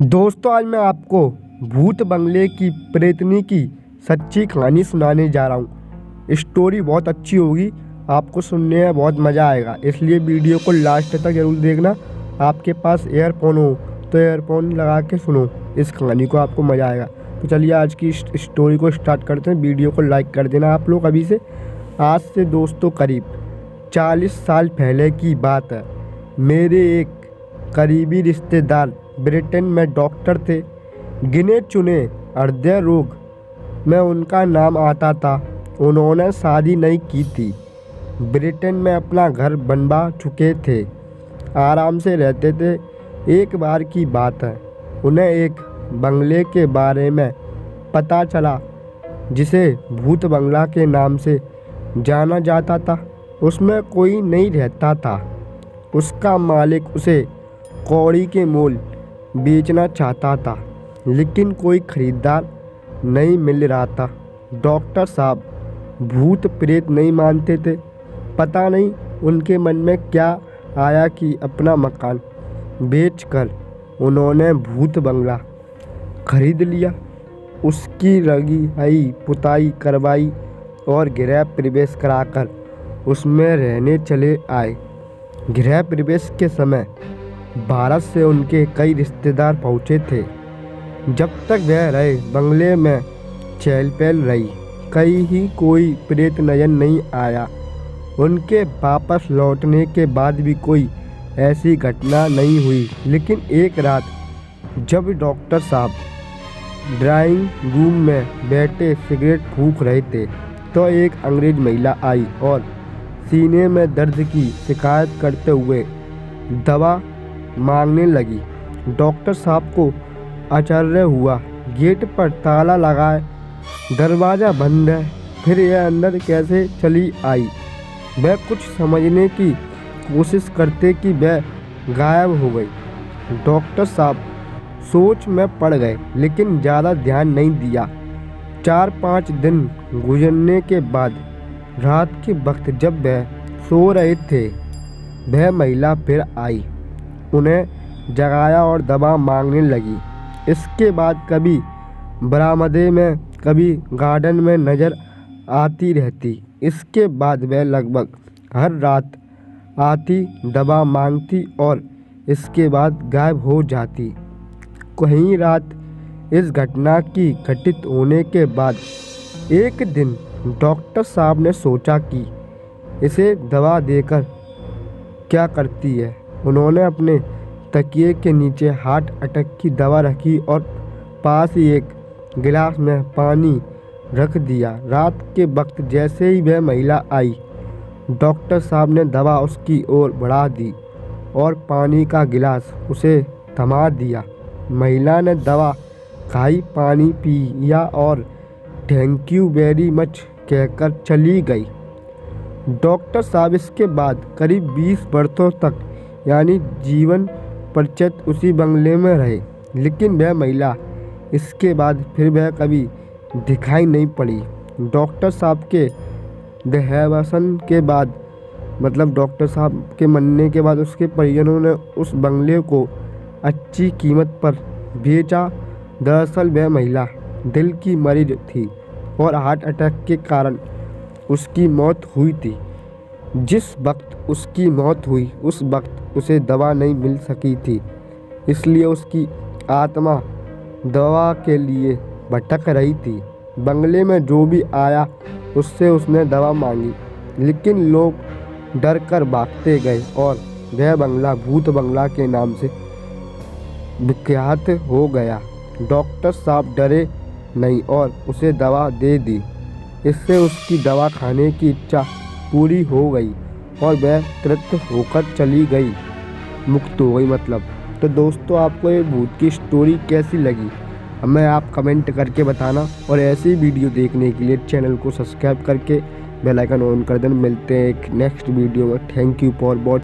दोस्तों, आज मैं आपको भूत बंगले की प्रेतनी की सच्ची कहानी सुनाने जा रहा हूँ। स्टोरी बहुत अच्छी होगी, आपको सुनने में बहुत मज़ा आएगा, इसलिए वीडियो को लास्ट तक जरूर देखना। आपके पास एयरफोन हो तो एयरफोन लगा के सुनो इस कहानी को, आपको मज़ा आएगा। तो चलिए आज की स्टोरी को स्टार्ट करते हैं। वीडियो को लाइक कर देना आप लोग अभी से। आज से दोस्तों करीब 40 साल पहले की बात है। मेरे एक करीबी रिश्तेदार ब्रिटेन में डॉक्टर थे। गिने चुने हृदय रोग में उनका नाम आता था। उन्होंने शादी नहीं की थी, ब्रिटेन में अपना घर बनवा चुके थे, आराम से रहते थे। एक बार की बात है, उन्हें एक बंगले के बारे में पता चला जिसे भूत बंगला के नाम से जाना जाता था। उसमें कोई नहीं रहता था। उसका मालिक उसे कौड़ी के मोल बेचना चाहता था, लेकिन कोई खरीदार नहीं मिल रहा था। डॉक्टर साहब भूत प्रेत नहीं मानते थे। पता नहीं उनके मन में क्या आया कि अपना मकान बेचकर उन्होंने भूत बंगला खरीद लिया। उसकी रंगाई पुताई करवाई और गृह प्रवेश कराकर उसमें रहने चले आए। गृह प्रवेश के समय भारत से उनके कई रिश्तेदार पहुँचे थे। जब तक वह रहे, बंगले में चहल पहल रही। कहीं कोई प्रेत नजर नहीं आया। उनके वापस लौटने के बाद भी कोई ऐसी घटना नहीं हुई। लेकिन एक रात जब डॉक्टर साहब ड्राइंग रूम में बैठे सिगरेट फूंक रहे थे, तो एक अंग्रेज महिला आई और सीने में दर्द की शिकायत करते हुए दवा मांगने लगी। डॉक्टर साहब को आश्चर्य हुआ। गेट पर ताला लगा है, दरवाज़ा बंद है, फिर यह अंदर कैसे चली आई? वह कुछ समझने की कोशिश करते कि वह गायब हो गई। डॉक्टर साहब सोच में पड़ गए, लेकिन ज़्यादा ध्यान नहीं दिया। 4-5 दिन गुजरने के बाद रात के वक्त जब वह सो रहे थे, वह महिला फिर आई, उन्हें जगाया और दवा मांगने लगी। इसके बाद कभी बरामदे में, कभी गार्डन में नज़र आती रहती। इसके बाद वह लगभग हर रात आती, दवा मांगती और इसके बाद गायब हो जाती। कहीं रात इस घटना की घटित होने के बाद एक दिन डॉक्टर साहब ने सोचा कि इसे दवा देकर क्या करती है। उन्होंने अपने तकिए के नीचे हार्ट अटैक की दवा रखी और पास ही एक गिलास में पानी रख दिया। रात के वक्त जैसे ही वह महिला आई, डॉक्टर साहब ने दवा उसकी ओर बढ़ा दी और पानी का गिलास उसे थमा दिया। महिला ने दवा खाई, पानी पिया और थैंक यू वेरी मच कहकर चली गई। डॉक्टर साहब इसके बाद करीब 20 वर्षों तक यानी जीवन पर्यंत उसी बंगले में रहे। लेकिन वह महिला इसके बाद फिर वह कभी दिखाई नहीं पड़ी। डॉक्टर साहब के देहावसान के बाद, मतलब डॉक्टर साहब के मरने के बाद, उसके परिजनों ने उस बंगले को अच्छी कीमत पर बेचा। दरअसल वह महिला दिल की मरीज थी और हार्ट अटैक के कारण उसकी मौत हुई थी। जिस वक्त उसकी मौत हुई, उस वक्त उसे दवा नहीं मिल सकी थी, इसलिए उसकी आत्मा दवा के लिए भटक रही थी। बंगले में जो भी आया उससे उसने दवा मांगी, लेकिन लोग डर कर भागते गए और वह बंगला भूत बंगला के नाम से विख्यात हो गया। डॉक्टर साहब डरे नहीं और उसे दवा दे दी। इससे उसकी दवा खाने की इच्छा पूरी हो गई और वह तृप्त होकर चली गई, मुक्त हो गई मतलब। तो दोस्तों, आपको ये भूत की स्टोरी कैसी लगी हमें आप कमेंट करके बताना, और ऐसी वीडियो देखने के लिए चैनल को सब्सक्राइब करके बेल आइकन ऑन कर देना। मिलते हैं एक नेक्स्ट वीडियो में। Thank you for watching.